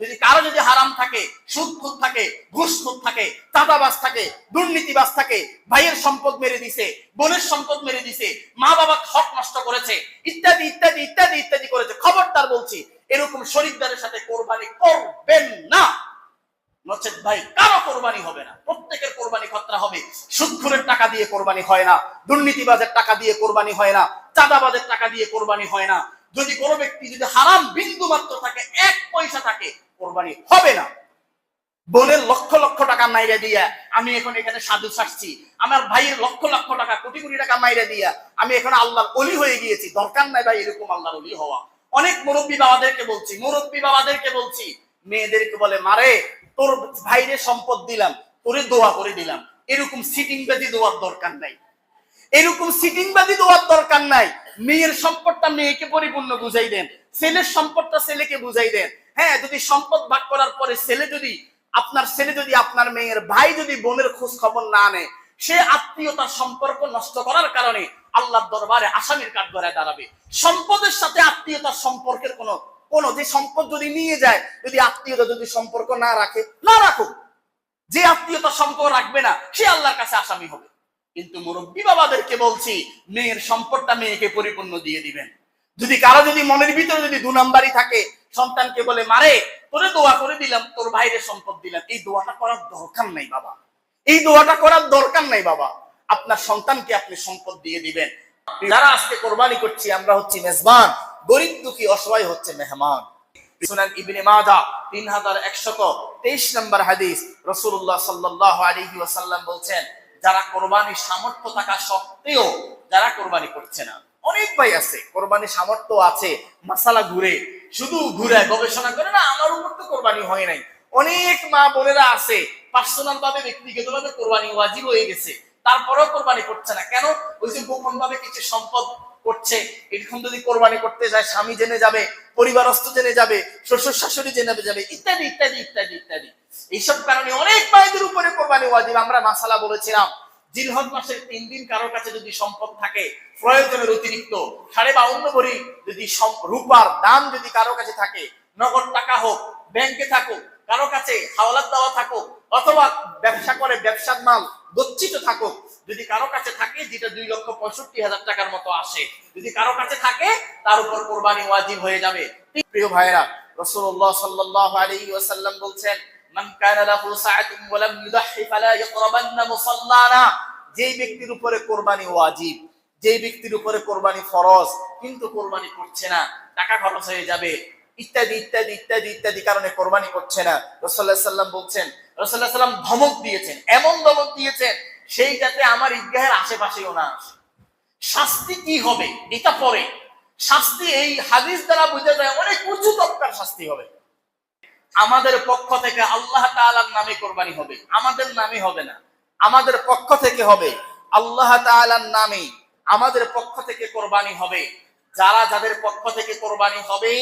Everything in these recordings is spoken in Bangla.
যদি কারো যদি হারাম থাকে, সুদখোর থাকে, ঘুষখোর থাকে, চাঁদাবাজ থাকে, দুর্নীতিবাজ থাকে, ভাইয়ের সম্পদ মেরে দিছে, বোনের সম্পদ মেরে দিছে, মা বাবার হক নষ্ট করেছে, ইত্যাদি ইত্যাদি ইত্যাদি ইত্যাদি করেছে, খবরদার বলছি এরকম শরীকদারের সাথে কোরবানি করবেন না। নচেত ভাই কারো কোরবানি হবে না। প্রত্যেকের কোরবানি খতরা হবে। সুদখোরের টাকা দিয়ে কোরবানি হয় না, দুর্নীতিবাজের টাকা দিয়ে কোরবানি হয় না, চাঁদাবাজের টাকা দিয়ে কোরবানি হয় না। যদি কোনো ব্যক্তি যদি হারাম বিন্দু মাত্র থাকে, 1 পয়সা থাকে, কোরবানি হবে না। বোনের লক্ষ লক্ষ টাকা মাইরা দিয়া আমি এখন এখানে সাধু সাজছি, আমার ভাইয়ের লক্ষ লক্ষ টাকা, কোটি কোটি টাকা মাইরা দিয়া আমি এখন আল্লাহর ওলি হয়ে গিয়েছি। দরকার নাই ভাই এরকম আল্লাহর ওলি হওয়া। অনেক মুরব্বী বাবাদেরকে বলছি, মেয়েদেরকে বলে, মারে তোর ভাইরে সম্পদ দিলাম, তোরে দোয়া করে দিলাম। এরকম সিটিংবাজি দোয়ার দরকার নাই, এরকম সিটিংবাজি দোয়ার দরকার নাই। মেয়ের সম্পদটা মেয়েকে পরিপূর্ণ বুঝাই দেন, ছেলের সম্পদটা ছেলেকে বুঝাই দেন। হ্যাঁ, যদি সম্পদ ভাগ করার পরে ছেলে যদি আপনার মেয়ের ভাই যদি বোনের খোঁজ খবর না নেয়, সে আত্মীয়তার সম্পর্ক নষ্ট করার কারণে আল্লাহর দরবারে আসামির কাঠগড়ায় দাঁড়াবে। সম্পদের সাথে আত্মীয়তার সম্পর্কের কোনো যে সম্পদ যদি নিয়ে যায়, যদি আত্মীয়তা যদি সম্পর্ক না রাখুক, যে আত্মীয়তা সম্পর্ক রাখবে না সে আল্লাহর কাছে আসামি হবে। কিন্তু মুরব্বী বাবাদেরকে বলছি, মেয়ের সম্পদটা মেয়েকে পরিপূর্ণ দিয়ে দিবেন। যদি কারো যদি মনের ভিতরে যদি 2 নাম্বারই থাকে, সন্তানকে বলে, মারে তোরে দোয়া করে দিলাম, তোর ভাইরে সম্পদ দিলাম, এই দোয়াটা করার দরকার নাই বাবা, এই দোয়াটা করার দরকার নাই বাবা। আপনার সন্তানকে আপনি সম্পদ দিয়ে দিবেন। যারা আজকে কোরবানি করছি আমরা হচ্ছি মেজবান, গরিব দুঃখী অসহায় হচ্ছে মেহমান। সুনান ইবনে মাজাহ 3123 নম্বর হাদিস, রাসূলুল্লাহ সাল্লাল্লাহু আলাইহি ওয়াসাল্লাম বলছেন, যারা কোরবানির সামর্থ্য থাকা সত্ত্বেও যারা কোরবানি করছে না। অনেক ভাই আছে কোরবানির সামর্থ্য আছে, মাসালা শুধু ঘুরে গবেষণা করে না, আমার উপর তো কোরবানি হয় নাই। অনেক মা বোনেরা আছে পার্সোনাল ভাবে ব্যক্তিগতভাবে কোরবানি ওয়াজিব হয়ে গেছে, তারপরেও কোরবানি করছে না। কেন? ওই যে গোপন ভাবে কিছু সম্পদ করছে, এরকম যদি কোরবানি করতে যায় স্বামী জেনে যাবে, পরিবারস্থ জেনে যাবে, শ্বশুর শাশুড়ি জেনে যাবে, ইত্যাদি ইত্যাদি ইত্যাদি ইত্যাদি। এইসব কারণে অনেক ভাইদের উপরে কোরবানি ওয়াজিব। আমরা মাসালা বলেছিলাম, জিলহজ মাসের 3 দিন কারোর কাছে যদি সম্পদ থাকে প্রয়োজনের অতিরিক্ত 52 ভরি যদি রূপার দাম যদি কারো কাছে থাকে, নগদ টাকা হোক, ব্যাংকে থাকুক, কারো কাছে হাওলাত দেওয়া থাকুক, অথবা ব্যবসা করে ব্যবসার মাল গচ্ছিত থাকুক, যদি কারো কাছে থাকে যেটা 2,65,000 টাকার মতো আসে, যদি কারো কাছে থাকে তার উপর কোরবানি ওয়াজিব হয়ে যাবে। প্রিয় ভাইরা, রাসূলুল্লাহ সাল্লাল্লাহু আলাইহি ওয়াসাল্লাম বলছেন, মান কানা লাহু সাআতুন ওয়া লাম ইউদাহি ফালা ইয়াকরাবান্না মুসাল্লানা। যেই ব্যক্তির উপরে কোরবানি ওয়াজিব, যেই ব্যক্তির উপরে কোরবানি ফরজ, কিন্তু কোরবানি করছে না, টাকা খরচ হয়ে যাবে ইত্যাদি ইত্যাদি ইত্যাদি ইত্যাদি কারণে কোরবানি করছে না, রাসূলুল্লাহ সাল্লাল্লাহু বলছেন, রাসূলুল্লাহ সাল্লাল্লাহু ধমক দিয়েছেন, এমন ধমক দিয়েছেন সেইটাতে আমার ঈদগাহের আশেপাশেও না আসে। শাস্তি কি হবে এটা পরে, শাস্তি এই হাদিস দ্বারা বোঝা যায় অনেক উঁচু তবকার শাস্তি হবে। আমাদের পক্ষ থেকে আল্লাহ তাআলার নামে কোরবানি হবে, আমাদের নামে হবে না, আমাদের পক্ষ থেকে হবে, আল্লাহ তাআলার নামে আমাদের পক্ষ থেকে কোরবানি হবে। যাদের পক্ষ থেকে কোরবানি হবে,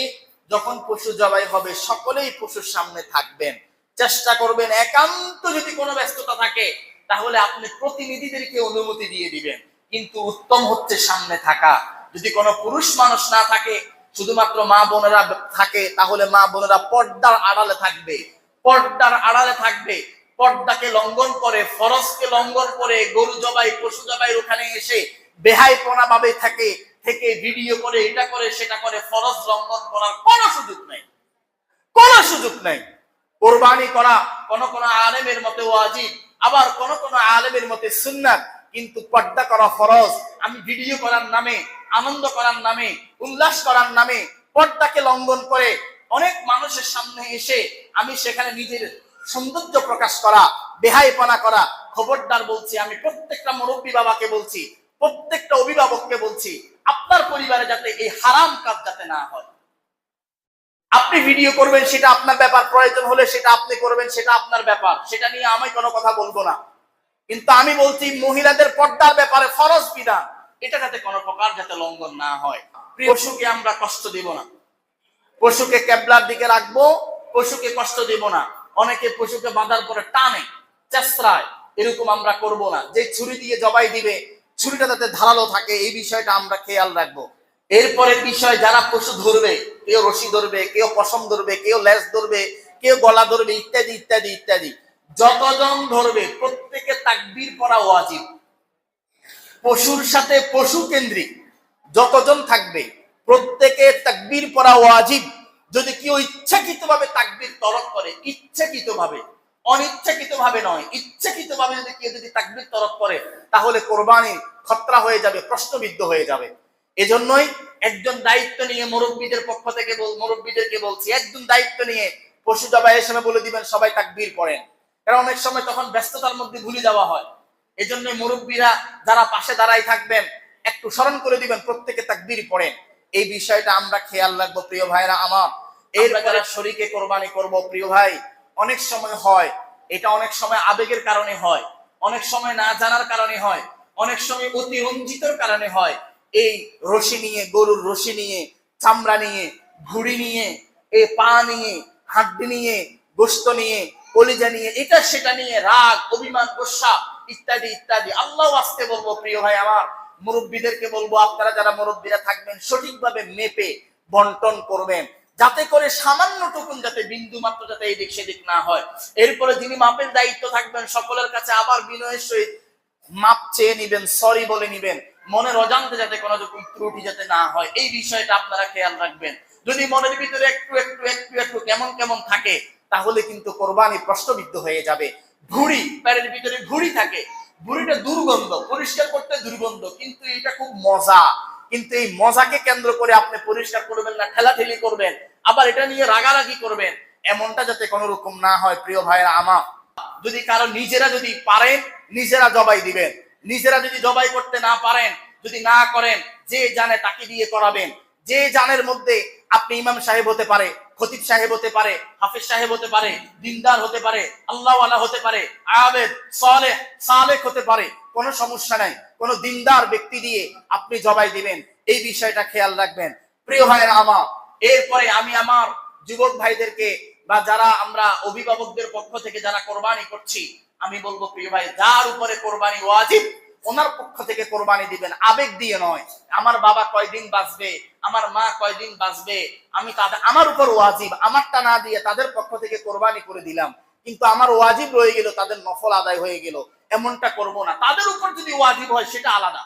যখন পশু জবাই হবে সকলেই পশুর সামনে থাকবেন। চেষ্টা করবেন, একান্ত যদি কোনো ব্যস্ততা থাকে তাহলে আপনি প্রতিনিধিদেরকে অনুমতি দিয়ে দিবেন, কিন্তু উত্তম হচ্ছে সামনে থাকা। যদি কোনো পুরুষ মানুষ না থাকে, শুধুমাত্র মা বোনেরা থাকে, তাহলে মা বোনেরা পর্দার আড়ালে থাকবে, পর্দার আড়ালে থাকবে। পর্দাকে লঙ্ঘন করে, ফরজকে লঙ্ঘন করে গরু জবাই, পশু জবাই ওখানে এসে বেহাইপনা ভাবে থেকে ভিডিও করে, এটা করে সেটা করে, ফরজ লঙ্ঘন করার কোনো সুযোগ নাই, কোনো সুযোগ নাই। কোরবানি করা কোন আলেমের মতে ওয়াজিব, আবার কোন আলেমের মতে সুন্নাত, কিন্তু পর্দা করা ফরজ। আমি ভিডিও করার নামে, আনন্দ করার নামে, উল্লাস করার নামে পর্দাকে লঙ্ঘন করে অনেক মানুষের সামনে এসে আমি সেখানে নিজের সৌন্দর্য প্রকাশ করা, বেহাইপনা করা, খবরদার বলছি, আমি প্রত্যেকটা মুরব্বী বাবাকে বলছি, প্রত্যেকটা অভিভাবককে বলছি, আপনার পরিবারে যাতে এই হারাম কাজ যাতে না হয়। আপনি ভিডিও করবেন সেটা আপনার ব্যাপার, প্রয়োজন হলে সেটা আপনি করবেন, সেটা আপনার ব্যাপার, সেটা নিয়ে আমি কোনো কথা বলবো না। কিন্তু আমি বলছি মহিলাদের পর্দার ব্যাপারে ফরজ বিধান, এটা যাতে কোনো প্রকার যাতে লঙ্ঘন না হয়। পশুকে আমরা কষ্ট দিব না, পশুকে কেবলার দিকে রাখবো, পশুকে কষ্ট দিব না। অনেকে পশুকে বাঁধার পরে টানে, চেষ্টায়, এরকম আমরা করব না। যে ছুরি দিয়ে জবাই দিবে, ছুরিটা যাতে ধারালো থাকে, এই বিষয়টা আমরা খেয়াল রাখবো। এরপরের বিষয়, যারা পশু ধরবে, কেউ রশি ধরবে, কেউ পশম ধরবে, কেউ লেজ ধরবে, কেউ গলা ধরবে, ইত্যাদি ইত্যাদি ইত্যাদি। যতজন ধরবে প্রত্যেকে তাকবীর পড়া ওয়াজিব। পশুর সাথে পশু কেন্দ্রিক যতজন থাকবে প্রত্যেকে তাকবীর পড়া ওয়াজিব। যদি কেউ ইচ্ছাকৃতভাবে তাকবীর তরক করে, ইচ্ছাকৃতভাবে, অনিচ্ছাকৃতভাবে নয়, ইচ্ছাকৃতভাবে যদি কেউ তাকবীর তরক করে, তাহলে কোরবানি খতরা হয়ে যাবে, প্রশ্নবিদ্ধ হয়ে যাবে। এজন্যই একজন দায়িত্ব নিয়ে মুরব্বীদের পক্ষ থেকে মুরব্বীদেরকে বলছি, একজন দায়িত্ব নিয়ে পশু জবাইয়ের সময় বলে দিবেন সবাই তাকবীর পড়েন, কারণ অনেক সময় তখন ব্যস্ততার মধ্যে ভুলে যাওয়া হয়। এজন্য মুরব্বীরা যারা পাশে দাঁড়াই থাকবেন একটু স্মরণ করে দিবেন প্রত্যেকে তাকবীর পড়েন। এই বিষয়টা আমরা খেয়াল রাখবো প্রিয় ভাইরা আমার। এরপরে শরীকে কোরবানি করব প্রিয় ভাই, অনেক সময় হয় এটা, অনেক সময় আবেগের কারণে হয়, অনেক সময় না জানার কারণে হয়, অনেক সময় অতিরঞ্জিতর কারণে হয়। এই রশি নিয়ে, গরুর রশি নিয়ে, চামড়া নিয়ে, ভুঁড়ি নিয়ে, এই পা নিয়ে, হাড্ডি নিয়ে, গোশত নিয়ে, কলিজা নিয়ে, এটা সেটা নিয়ে রাগ, অভিমান, গোসা ইত্যাদি ইত্যাদি। আল্লাহ আসতে বলবো প্রিয় ভাই আমার, মুরব্বীদেরকে বলবো আপনারা যারা মুরব্বীরা থাকবেন সঠিকভাবে মেপে বন্টন করবেন, যাতে করে সামান্য টুকুন যাতে বিন্দু মাত্র যাতে এদিক সেদিক না হয়। এরপরে যিনি মাপের দায়িত্ব থাকবেন সকলের কাছে আবার বিনয়ের সহিত মাপ চেয়ে নিবেন, সরি বলে নিবেন, মনের অজান্তে যাতে কোনো রকম ত্রুটি যাতে না হয়, এই বিষয়টা আপনারা খেয়াল রাখবেন। যদি মনের ভিতরে একটু একটু একটু একটু কেমন কেমন থাকে, তাহলে কিন্তু কোরবানি প্রশ্নবিদ্ধ হয়ে যাবে। ভুঁড়ি, প্যারের ভিতরে ভুঁড়ি থাকে, ভুঁড়িটা দুর্গন্ধ, পরিষ্কার করতে দুর্গন্ধ, কিন্তু এটা খুব মজা। কিন্তু এই মজাকে কেন্দ্র করে আপনি পরিষ্কার করবেন না, ঠেলাঠেলি করবেন, আবার এটা নিয়ে রাগারাগি করবেন, এমনটা যাতে কোনো রকম না হয় প্রিয় ভাইরা আমার। যদি কারো নিজেরা যদি পারেন নিজেরা জবাই দিবেন, নিজেরা যদি জবাই করতে না পারেন, যদি না করেন, যে জানে তাকে দিয়ে করাবেন। যে জানের মধ্যে আপনি ইমাম সাহেব হতে পারে, খতিব সাহেব হতে পারে, হাফেজ সাহেব হতে পারে, দিনদার হতে পারে, আল্লাহওয়ালা হতে পারে, আবেদ সালেহ সালেক হতে পারে, কোনো সমস্যা নাই, কোন দিনদার ব্যক্তি দিয়ে আপনি জবাই দিবেন, এই বিষয়টা খেয়াল রাখবেন প্রিয় ভাইরা আমার। এরপরে আমি আমার যুবক ভাইদেরকে বা যারা আমরা অভিভাবকদের পক্ষ থেকে যারা কোরবানি করছি, আমি বলবো প্রিয় ভাই, যার উপরে কোরবানি ওয়াজিব ওনার পক্ষ থেকে কোরবানি দিবেন, আবেগ দিয়ে নয়। আমার বাবা কয়দিন বাঁচবে, আমার মা কয়দিন বাঁচবে, আমি তাদের, আমার উপর ওয়াজিব, আমারটা না দিয়ে তাদের পক্ষ থেকে কোরবানি করে দিলাম, কিন্তু আমার ওয়াজিব রয়ে গেল, তাদের নফল আদায় হয়ে গেল, এমনটা করব না। তাদের উপর যদি ওয়াজিব হয় সেটা আলাদা,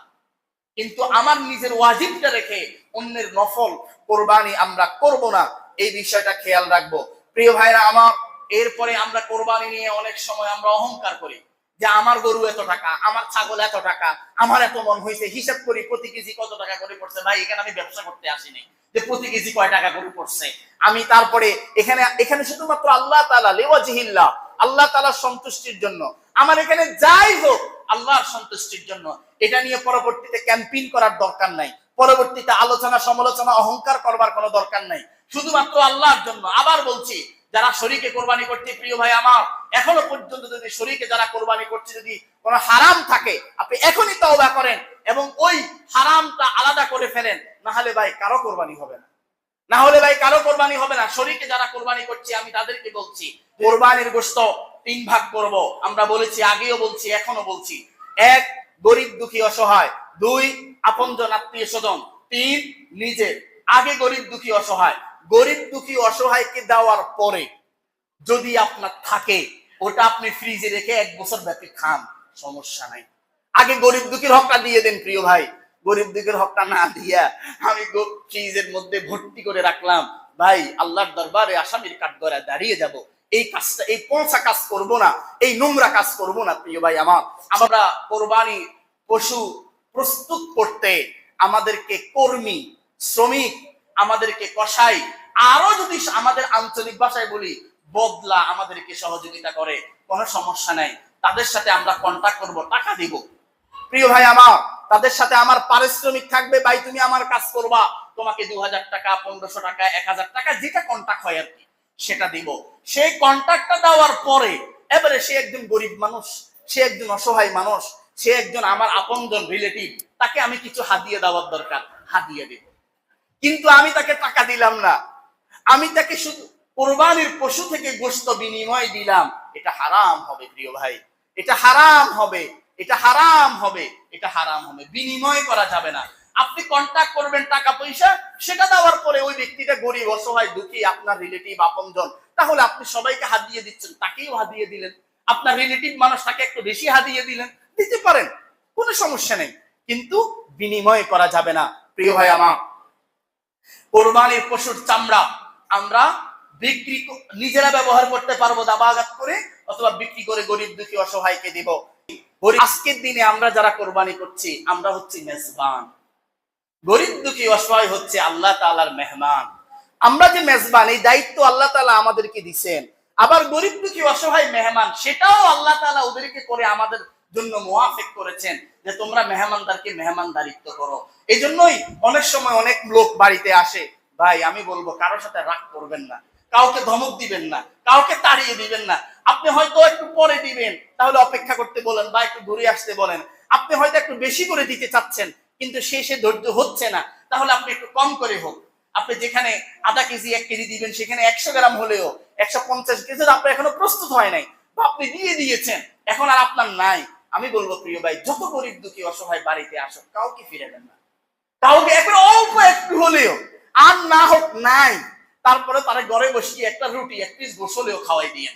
কিন্তু আমার নিজের ওয়াজিবটা রেখে অন্যের নফল কোরবানি আমরা করব না, এই বিষয়টা খেয়াল রাখবো প্রিয় ভাইরা আমার। এরপরে আমরা কোরবানি নিয়ে অনেক সময় আমরা অহংকার করি যে আমার গরু এত টাকা, আমার ছাগল এত টাকা, আমার এত মন হয়েছে, হিসাব করি প্রতি কেজি কত টাকা করে পড়ছে। ভাই এখানে আমি ব্যবসা করতে আসিনি যে প্রতি কেজি কয় টাকা করে পড়ছে আমি, তারপরে এখানে এখানে শুধুমাত্র আল্লাহ তাআলা লিওয়াজহিল্লাহ, আল্লাহ তাআলার সন্তুষ্টির জন্য, আমার এখানে যাই হোক আল্লাহর সন্তুষ্টির জন্য। এটা নিয়ে পরবর্তীতে ক্যাম্পেইন করার দরকার নাই, পরবর্তীতে আলোচনা সমালোচনা অহংকার করবার কোনো দরকার নাই, শুধুমাত্র আল্লাহর জন্য। আবার বলছি, যারা শরীকে কোরবানি করতে প্রিয় ভাই আমার, এখনো পর্যন্ত যদি শরীকে যারা কোরবানি করছে যদি কোনো হারাম থাকে, আপনি এখনই তওবা করেন এবং ওই হারামটা আলাদা করে ফেলেন, না হলে ভাই কারো কোরবানি হবে না, না হলে ভাই কারো কোরবানি হবে না। শরীকে যারা কোরবানি করছে আমি তাদেরকে বলছি, কোরবানির গোশত 3 ভাগ করব। আমরা বলেছি, আগেও বলছি, এখনো বলছি। 1 গরিব দুঃখী অসহায়, 2 আপনজন আত্মীয় স্বজন, 3 নিজের। আগে গরিব দুঃখী অসহায়, গরিব দুঃখী অসহায়কে দেওয়ার পরে যদি আপনার থাকে ওটা আপনি ফ্রিজে রেখে 1 বছর ব্যাপী খান, সমস্যা নাই। আগে গরিব দুঃখীর হকটা দিয়ে দেন প্রিয় ভাই, গরিব দুঃখীর হকটা না দিয়া আমি ফ্রিজের মধ্যে ভর্তি করে রাখলাম, ভাই আল্লাহর দরবারে আসামির কাঠগড়ায় দাঁড়িয়ে যাব। এই কাজটা, এই পচা কাজ করব না, এই নোংরা কাজ করব না প্রিয় ভাই আমার। আমরা কোরবানি পশু প্রস্তুত করতে আমাদেরকে কর্মী, শ্রমিক, আমাদেরকে কসাই, আরো যদি আমাদের আঞ্চলিক ভাষায় বলি বদলা আমাদেরকে সহযোগিতা করে, কোনো সমস্যা নাই, তাদের সাথে আমরা কন্টাক্ট করব, টাকা দিব প্রিয় ভাই আমার। তাদের সাথে আমার পারিশ্রমিক থাকবে, ভাই তুমি আমার কাজ করবা, তোমাকে 2000 টাকা, 1500 টাকা, 1000 টাকা, যেটা কন্টাক্ট হয় আর কি, সেটা দিব। সেই কন্টাক্টটা দেওয়ার পরে এবারে সে একজন গরিব মানুষ, সে একজন অসহায় মানুষ, সে একজন আমার আপনজন রিলেটিভ, তাকে আমি কিছু হাদিয়া দেওয়ার দরকার, হাদিয়া দেব। কিন্তু আমি তাকে টাকা দিলাম না, আমি তাকে শুধু কোরবানির পশু থেকে গোশত বিনিময় দিলাম, এটা হারাম হবে প্রিয় ভাই, এটা হারাম হবে, এটা হারাম হবে, এটা হারাম হবে, বিনিময় করা যাবে না। আপনি কন্টাক্ট করবেন টাকা পয়সা, সেটা দেওয়ার পরে ওই ব্যক্তিটা গরিব অসহায় দুঃখী আপনার রিলেটিভ আপনজন, তাহলে আপনি সবাইকে হাত দিয়ে দিচ্ছেন, তাকেও হাত দিয়ে দিলেন, আপনার রিলেটিভ মানুষ তাকে একটু বেশি হাত দিয়ে দিলেন, দিতে পারেন, কোনো সমস্যা নেই, কিন্তু বিনিময় করা যাবে না। প্রিয় ভাই আমার, কোরবানির পশুর চামড়া আমরা বিক্রি নিজেরা ব্যবহার করতে পারবো দাবাঘাত করে, অথবা বিক্রি করে গরিব দুঃখী অসহায়কে দিব। আজকের দিনে আমরা যারা কোরবানি করছি আমরা হচ্ছি মেজবান, গরিব দুঃখী অসহায় হচ্ছে আল্লাহ তাআলার মেহমান। আমরা যে মেজবান, এই দায়িত্ব আল্লাহ তাআলা আমাদেরকে দিয়েছেন। আবার গরিব দুঃখী অসহায় মেহমান, সেটাও আল্লাহ তাআলা ওদেরকে করে আমাদের জন্য মুআফিক করেছেন যে তোমরা মেহমানদারকে মেহমানদারিত্ব করো। এই জন্যই অনেক সময় অনেক লোক বাড়িতে আসে, ভাই আমি বলবো কারোর সাথে রাগ করবেন না, কাউকে ধমক দিবেন না, কাউকে তাড়িয়ে দিবেন না। আপনি হয়তো একটু পরে দিবেন, তাহলে অপেক্ষা করতে বলেন বা একটু ঘুরে আসতে বলেন। আপনি হয়তো একটু বেশি করে দিতে চাচ্ছেন, কিন্তু সে ধৈর্য হচ্ছে না, তাহলে আপনি একটু কম করে হোক। আপনি যেখানে আধা কেজি 1 কেজি দিবেন, সেখানে 100 গ্রাম হলেও 150 কেজি আপনার এখনো প্রস্তুত হয় নাই, বা আপনি দিয়ে দিয়েছেন, এখন আর আপনার নাই। আমি বলবো প্রিয় ভাই, যত গরিব দুঃখী অসহায় বাড়িতে আসুক, কাউকে ফিরে দেন না, কাউকে একবার অল্প একটু হলেও, আর না হোক নাই, তারপরে তারা ঘরে বসিয়ে একটা রুটি 1 পিস গোসলেও খাওয়াই দিয়ে,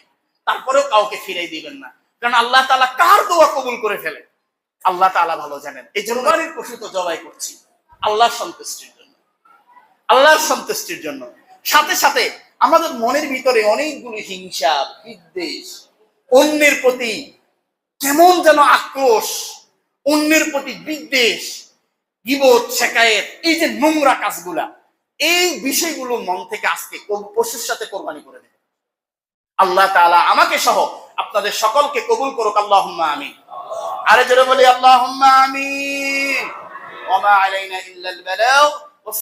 তারপরেও কাউকে ফিরাই দিবেন না। কারণ আল্লাহ তাআলা কার দোয়া কবুল করে ফেলে আল্লাহ তাআলা ভালো জানেন। এই জন্য কোরবানির পশু তো জবাই করছি আল্লাহর সন্তুষ্টির জন্য, আল্লাহর সন্তুষ্টির জন্য। সাথে সাথে আমাদের মনের ভিতরে অনেকগুলো হিংসা, বিদ্বেষ, অন্যের প্রতি কেমন যেন আক্রোশ, অন্যের প্রতি বিদ্বেষ, গীবত, শিকায়েত, এই যে নোংরা কাজগুলা, এই বিষয়গুলো মন থেকে আজকে পশুর সাথে কোরবানি করে দেবে। আল্লাহ তাআলা আমাকে সহ আপনাদের সকলকে কবুল করুক, আল্লাহুম্মা আমিন। আরে জোরে বলি আল্লাহুম্মা আমিন। ওয়া মা আলাইনা ইল্লাল বালাগ।